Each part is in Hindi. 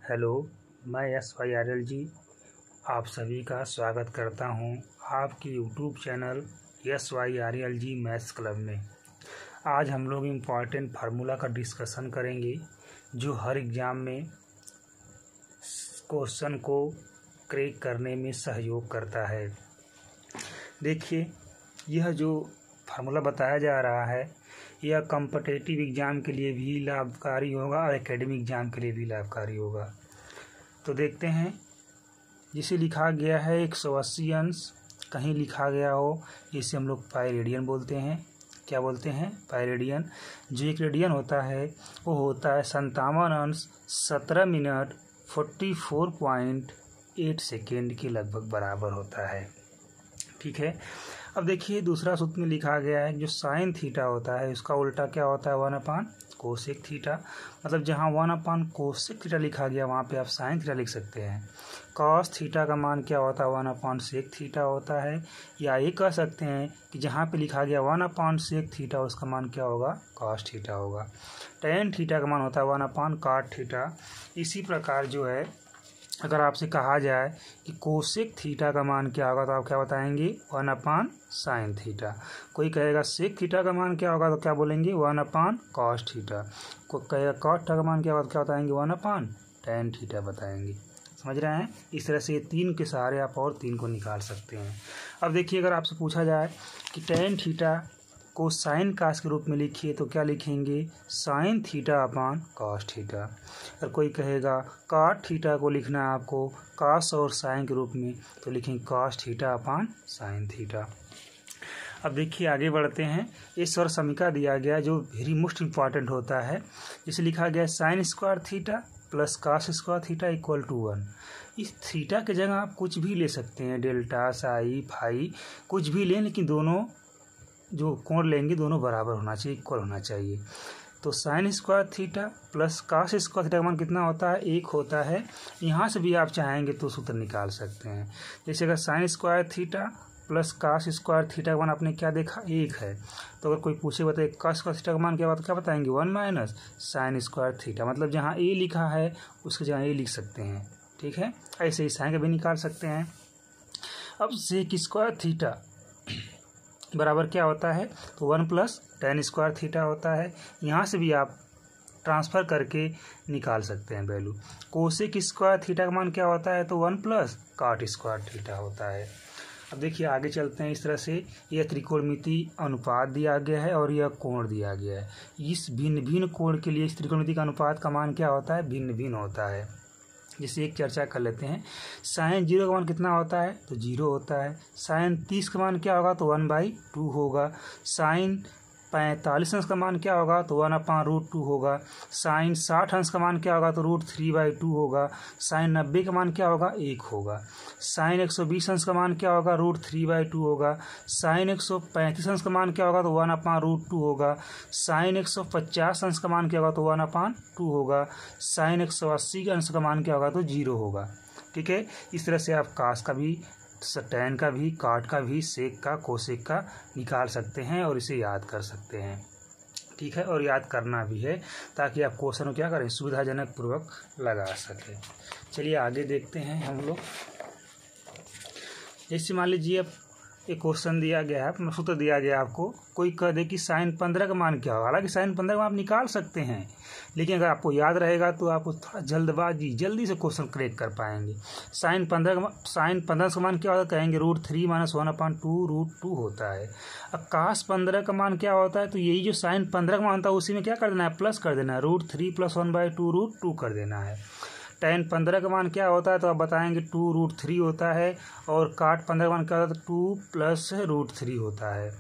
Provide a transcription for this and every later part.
हेलो, मैं SYRLG आप सभी का स्वागत करता हूं आपकी YouTube channel SYRLG maths club में। आज हम लोग इम्पॉर्टेंट फार्मूला का डिस्कशन करेंगे जो हर एग्ज़ाम में क्वेश्चन को क्रैक करने में सहयोग करता है। देखिए, यह जो फार्मूला बताया जा रहा है यह कॉम्पिटिटिव एग्ज़ाम के लिए भी लाभकारी होगा और एकेडमिक एग्ज़ाम के लिए भी लाभकारी होगा। तो देखते हैं, जिसे लिखा गया है 180 अंश, कहीं लिखा गया हो इसे हम लोग पाई रेडियन बोलते हैं। क्या बोलते हैं? Pi radian. जो एक रेडियन होता है वो होता है 57 अंश 17 मिनट 44.8 सेकेंड के लगभग बराबर होता है। ठीक है। अब देखिए, दूसरा सूत्र में लिखा गया है जो साइन थीटा होता है उसका उल्टा क्या होता है 1 कोसेक थीटा। मतलब जहाँ 1 कोसेक थीटा लिखा गया वहाँ पे आप साइन थीटा लिख सकते हैं। कॉस थीटा का मान क्या होता है 1 सेक थीटा होता है। या ये कह सकते हैं कि जहाँ पे लिखा गया 1 सेक थीटा उसका मान क्या होगा कॉस थीटा होगा। टेन थीटा का मान होता है 1 कॉट थीटा। इसी प्रकार जो है अगर आपसे कहा जाए कि कोसेक थीटा का मान क्या होगा तो आप क्या बताएंगे 1 साइन थीटा। कोई कहेगा सेक थीटा का मान क्या होगा तो क्या बोलेंगे 1 कॉस थीटा। कोई कहेगा कॉट थीटा का मान क्या होगा तो क्या बताएंगे 1 टेन थीटा बताएंगे। समझ रहे हैं? इस तरह से ये 3 के सहारे आप और 3 को निकाल सकते हैं। अब देखिए, अगर आपसे पूछा जाए कि टेन थीटा को साइन कास के रूप में लिखिए तो क्या लिखेंगे sine theta upon cos theta. अगर कोई कहेगा कॉट थीटा को लिखना है आपको कॉस और साइन के रूप में तो लिखेंगे cos theta upon sine theta. अब देखिए, आगे बढ़ते हैं। इस और समीकरण दिया गया जो वेरी मोस्ट इम्पॉर्टेंट होता है, जिसे लिखा गया sine square theta plus cos square theta equal to 1। इस थीटा के जगह आप कुछ भी ले सकते हैं, डेल्टा साई फाई कुछ भी लें, लेकिन दोनों जो कोण लेंगे दोनों बराबर होना चाहिए, इक्वल होना चाहिए। तो sign square theta plus cos square theta का मान कितना होता है 1 होता है। यहाँ से भी आप चाहेंगे तो सूत्र निकाल सकते हैं। जैसे अगर sign square theta plus cos square theta का मान आपने क्या देखा 1 है, तो अगर कोई पूछे बताए कॉस स्क्वायर थीटा का मान क्या क्या बताएंगे 1 साइन स्क्वायर थीटा। मतलब जहाँ ए लिखा है उसके जगह ए लिख सकते हैं। ठीक है। ऐसे ही साइन का भी निकाल सकते हैं। अब सेक स्क्वायर थीटा बराबर क्या होता है तो 1 प्लस टेन स्क्वायर थीटा होता है। यहाँ से भी आप ट्रांसफ़र करके निकाल सकते हैं वैल्यू। कोसेक स्क्वायर थीटा का मान क्या होता है तो 1 प्लस कॉट स्क्वायर थीटा होता है। अब देखिए, आगे चलते हैं। इस तरह से यह त्रिकोणमिति अनुपात दिया गया है और यह कोण दिया गया है। इस भिन्न भिन्न कोण के लिए इस त्रिकोणमिति का अनुपात का मान क्या होता है भिन्न भिन्न होता है। जैसे एक चर्चा कर लेते हैं। साइन 0 का मान कितना होता है तो 0 होता है। साइन 30 का मान क्या होगा तो 1/2 होगा। साइन 45 अंश का मान क्या होगा तो 1/√2 होगा। साइन 60 अंश का मान क्या होगा तो √3/2 होगा। साइन 90 का मान क्या होगा 1 होगा। साइन 120 अंश का मान क्या होगा √3/2 होगा। साइन 135 अंश का मान क्या होगा तो 1/√2 होगा। साइन 150 अंश का मान क्या होगा तो 1/2 होगा। साइन 180 अंश का मान क्या होगा तो 0 होगा। ठीक है। इस तरह से आप कास का भी, टेन का भी, कॉट का भी, सेक का, कोसेक का निकाल सकते हैं और इसे याद कर सकते हैं। ठीक है। और याद करना भी है ताकि आप क्वेश्चन को क्या करें सुविधाजनक पूर्वक लगा सकें। चलिए आगे देखते हैं हम लोग। जैसे मान लीजिए अब एक क्वेश्चन दिया गया है, सूत्र दिया गया आपको, कोई कह दे कि साइन 15 का मान क्या होगा। हालांकि साइन 15 का आप निकाल सकते हैं, लेकिन अगर आपको याद रहेगा तो आप थोड़ा जल्दी से क्वेश्चन क्रैक कर पाएंगे। साइन 15 का मान क्या होता है कहेंगे √3 - 1/2 होता है। अब कास 15 का मान क्या होता है तो यही जो साइन 15 का मान था उसी में क्या कर देना है प्लस कर देना है, √3 + 1/2 कर देना है। टेन 15 का मान क्या होता है तो आप बताएंगे 2√3 होता है। और काट 15 का मान क्या होता है तो 2 + √3 होता है।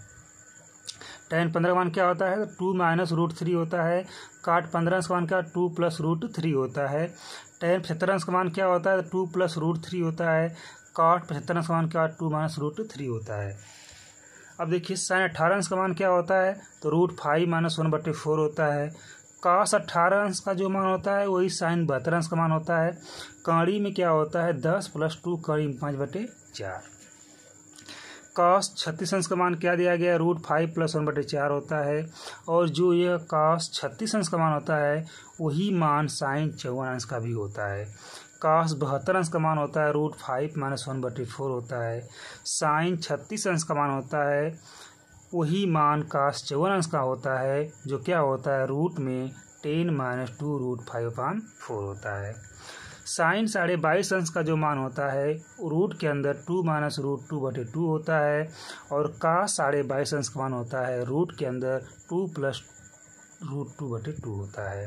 टेन 15 का मान क्या होता है तो 2 - √3 होता है। काट 15 का मान क्या 2 + √3 होता है। टेन 75 का मान क्या होता है तो 2 + √3 होता है। काट 75 का मान क्या 2 - √3 होता है। अब देखिए, साइन 18 का मान क्या होता है तो √5 - 1/4 होता है। कास 18 अंश का जो मान होता है वही साइन 72 अंश का मान होता है। कड़ी में क्या होता है 10 + 2 कड़ी 5/4। cos 36 अंश का मान क्या दिया गया है, √5 + 1/4 होता है। और जो यह cos 36 अंश का मान होता है वही मान sin 54 अंश का भी होता है। cos 72 अंश का मान होता है √5 - 1/4 होता है। sin 36 अंश का मान होता है वही मान cos 54 अंश का होता है, जो क्या होता है रूट में 10 - 2 √5/4 होता है। साइन 22.5 अंश का जो मान होता है रूट के अंदर 2 - √2/2 होता है। और cos 22.5 अंश का मान होता है रूट के अंदर 2 + √2/2 होता है।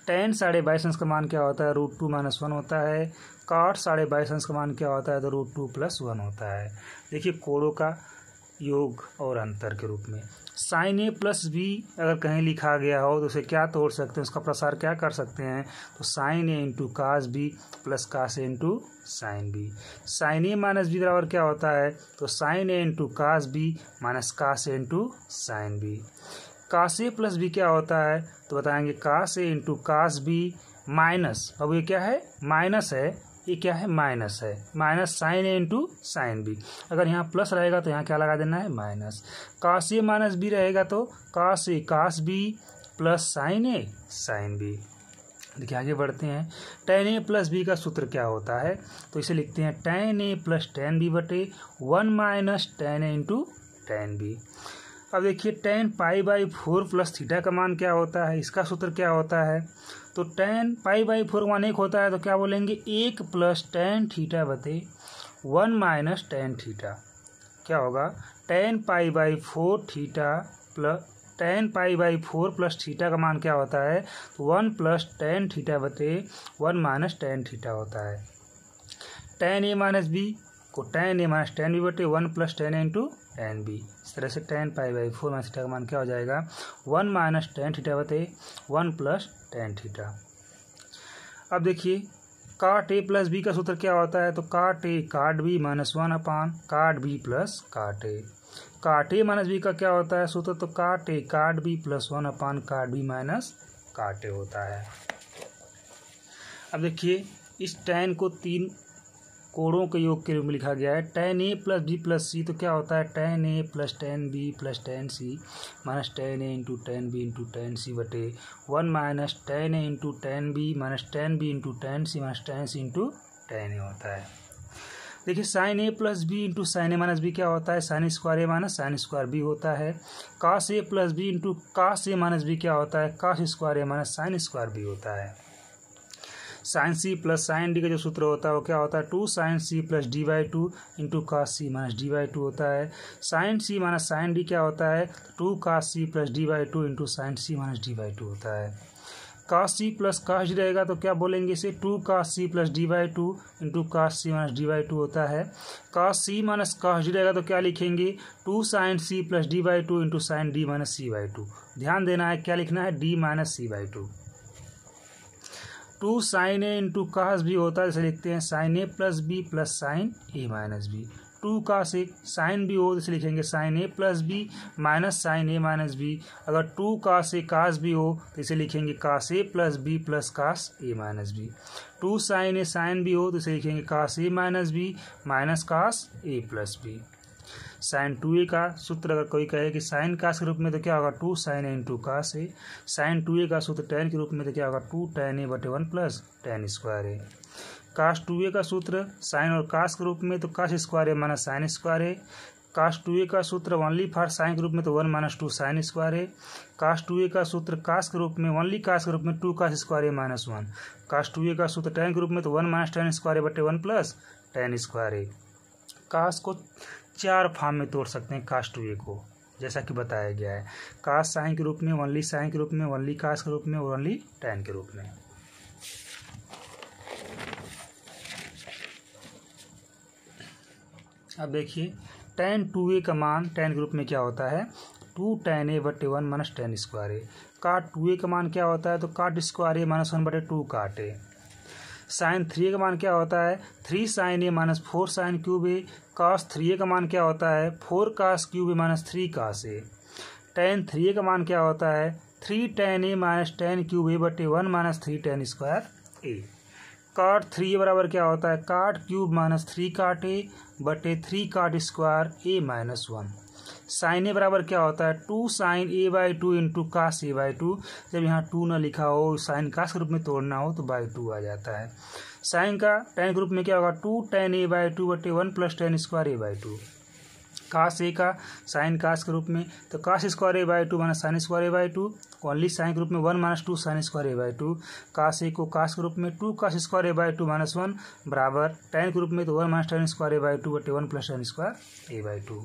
tan 22.5 अंश का मान क्या होता है, √2 - 1 होता है। cot 22.5 अंश का मान क्या होता है, तो √2 + 1 होता है। देखिए कोणों का योग और अंतर के रूप में sin a + b अगर कहीं लिखा गया हो तो उसे क्या तोड़ सकते हैं, उसका प्रसार क्या कर सकते हैं, तो sin a × cos b + cos a × sin b। sin a - b बराबर क्या होता है, तो sin a × cos b - cos a × sin b। cos a + b क्या होता है, तो बताएंगे cos a × cos b minus, अब ये क्या है माइनस है, ये क्या है माइनस है, minus sin a × sin b। अगर यहाँ प्लस रहेगा तो यहाँ क्या लगा देना है माइनस। cos a - b रहेगा तो cos a cos b + sin a sin b। देखिए आगे बढ़ते हैं। tan a + b का सूत्र क्या होता है, तो इसे लिखते हैं tan a + tan b बटे 1 - tan a × tan b। अब देखिए tan π/4 + थीटा का मान क्या होता है, इसका सूत्र क्या होता है, तो tan π/4 का मान 1 होता है, तो क्या बोलेंगे 1 + tan थीटा बटे 1 - tan थीटा। क्या होगा tan π/4 थीटा tan π/4 + थीटा का मान क्या होता है, तो 1 + tan थीटा बटे 1 - tan थीटा होता है। tan a - b को tan a - tan b बटे 1 + tan a × tan b। इस तरह से tan π/4 - थीटा का मान क्या हो जाएगा 1 - tan थीटा बटे 1 + tan थीटा। अब देखिए cot a + b का सूत्र क्या होता है, तो cot a cot b - 1 cot b + cot a। cot a - b का क्या होता है सूत्र, तो cot a cot b + 1 cot b - cot a होता है। अब देखिए इस tan को 3 कोणों के योग के रूप में लिखा गया है। tan a + b + c तो क्या होता है tan a + tan b + tan c - tan a × tan b × tan c बटे 1 - tan a × tan b - tan b × tan c - tan c × tan a होता है। देखिए sin a + b × sin a - b क्या होता है, sin square a - sin square b होता है। cos a + b × cos a - b क्या होता है, cos square a - sin square b होता है। sin c + sin d का जो सूत्र होता है वो क्या होता है 2 sin c + d/2 × cos c - d/2 होता है। sin c - sin d क्या होता है 2 cos c + d/2 × sin c - d/2 होता है। cos c + cos d रहेगा तो क्या बोलेंगे इसे 2 cos c + d/2 × cos c - d/2 होता है। cos c - cos d रहेगा तो क्या लिखेंगे 2 sin c + d/2 × sin d - c/2। ध्यान देना है क्या लिखना है d - c/2। 2 sin a × cos b होता है, जैसे लिखते हैं sin a + b + sin a - b। 2 cos a sin b हो जैसे लिखेंगे sin a + b - sin a - b। अगर 2 cos a cos b हो तो इसे लिखेंगे cos a + b + cos a - b। 2 sin a sin b हो तो इसे लिखेंगे cos a - b - cos a + b। sin 2a का सूत्र अगर कोई कहे कि sin cos के रूप में तो क्या होगा 2 sin a × cos a। sin 2a का सूत्र tan के रूप में तो क्या होगा 2 tan a बटे 1 + tan square a। cos 2a का सूत्र sin और cos के रूप में तो cos square a - sin square a। cos 2a का सूत्र ओनली फॉर sin के रूप में तो 1 - 2 sin square a। cos 2a का सूत्र cos के रूप में ओनली cos के रूप में 2 cos square a - 1। cos 2a का सूत्र tan के रूप में तो 1 - tan स्क्वायर a बटे 1 + tan स्क्वायर a। cos को 4 फॉर्म में तोड़ सकते हैं cos 2a को, जैसा कि बताया गया है cos sin के रूप में, ओनली sin के रूप में, ओनली cos के रूप में और ओनली tan के रूप में। अब देखिए tan 2a का मान tan के रूप में क्या होता है 2 tan a बटे 1 - tan square a। cot 2a का मान क्या होता है, तो cot स्क्वायर a - 1 बटे 2 cot a। sin 3a का मान क्या होता है 3 sin a - 4 sin cube a। cos 3a का मान क्या होता है 4 cos cube a - 3 cos a। tan 3a का मान क्या होता है 3 tan a - tan cube a बटे 1 - 3 tan स्क्वायर a। काट 3 बराबर क्या होता है, काट क्यूब माइनस 3 काट ए बटे 3 काट square A minus 1। Sine A बराबर क्या होता है, 2 sine A by 2 into cos A by 2। जब यहाँ 2 ना लिखा हो, साइन कास के रूप में तोड़ना हो तो बाई 2 आ जाता है। साइन का टेन के रूप में क्या होगा, 2 टेन ए बाई 2 बटे 1 plus tan square A by 2। Cos A का साइन कास के रूप में तो cos square A by 2 minus sine square A by 2। Only sine के रूप में 1 minus 2 sine square A by 2। Cos A को कास के रूप में 2 cos square A by 2 minus 1 बराबर टेन के रूप में तो 1 minus tan square A by 2 बटे 1 plus tan square A by 2।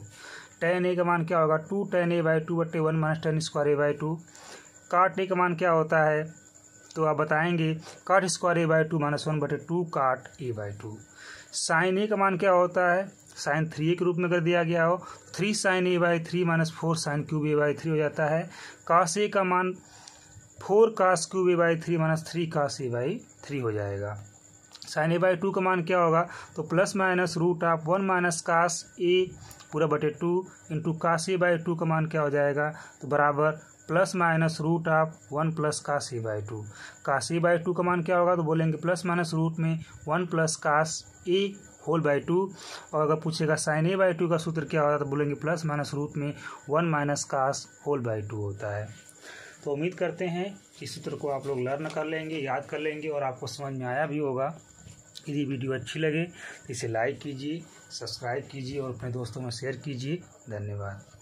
Tan A का मान क्या होगा, 2 टेन ए बाई 2 बटे 1 minus tan square A by 2। काट ए का मान क्या होता है तो आप बताएंगे, काट स्क्वायर ए बाई 2 माइनस 1 बटे 2 काट ए बाई 2। साइन ए का मान क्या होता है, साइन 3 के रूप में अगर दिया गया हो 3 sine A by 3 minus 4 sine cube A by 3 हो जाता है। कास ए का मान 4 cos cube A by 3 minus 3 cos A by 3 हो जाएगा। साइन ए बाई 2 का मान क्या होगा तो plus minus root of 1 minus cos A पूरा बटे 2 इंटू कास ए बाई 2 का मान क्या हो जाएगा तो बराबर plus minus root of 1 plus cos A by 2। Cos A by 2 का मान क्या होगा तो बोलेंगे प्लस माइनस रूट में 1 plus cos A whole by 2। और अगर पूछेगा साइन ए बाई 2 का सूत्र क्या होता है तो बोलेंगे प्लस माइनस रूट में 1 माइनस कास होल बाई 2 होता है। तो उम्मीद करते हैं कि सूत्र को आप लोग लर्न कर लेंगे, याद कर लेंगे और आपको समझ में आया भी होगा। यदि वीडियो अच्छी लगे तो इसे लाइक कीजिए, सब्सक्राइब कीजिए और अपने दोस्तों में शेयर कीजिए। धन्यवाद।